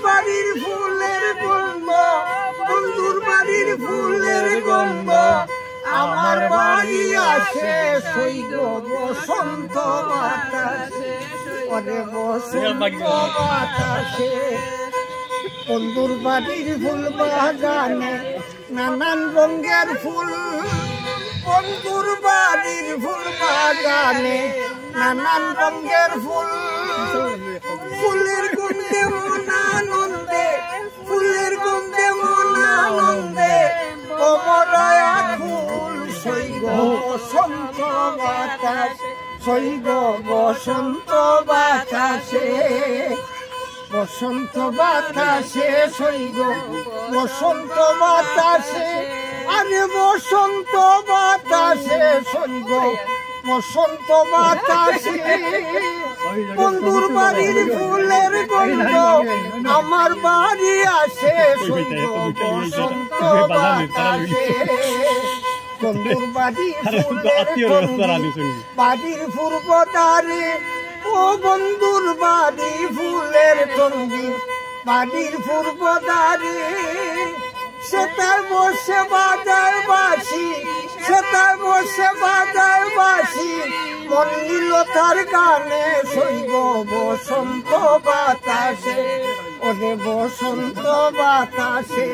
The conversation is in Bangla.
বাড়ির ফুলের গন্ধ, বন্ধুর বাড়ির ফুলের গন্ধ আমার বাড়ি আসে সৈগ বসন্ত বাতাসে, ওরে বসন্ত বাতাসে। বন্ধুর বাড়ির ফুল বাগানে নানান রঙের ফুল, বন্ধুর বাড়ির ফুল বাগানে নানান রঙের ফুল। ফুলের গন্ধে মন আনন্দে, ফুলের গন্ধে মন আনন্দে কমলায়া ফুল সৈগ বসন্ত বাতাসে, সৈগ বসন্ত বাতাসে, বসন্ত বাতাসে সৈগ বসন্ত বাতাসে, আরে বসন্ত বাতাসে সৈগ বসন্ত বাতাসে। বন্ধুর বাড়ির ফুলের গন্ধ আমার বাড়ি আসে সৈগ বসন্ত বাতাসে। বন্ধুর বাড়ির ফুলের গন্ধ বাড়ির পূর্ব দ্বারে, ও বন্ধুর বাড়ি ফুলের টঙ্গি বাড়ির পূর্ব দ্বারে। সেটায় বসে বাজায় বাঁশি, সেটায় বসে বাজায় বাঁশি, মন নিল তার গানে সৈগ বসন্ত বাতাসে, ওরে বসন্ত বাতাসে।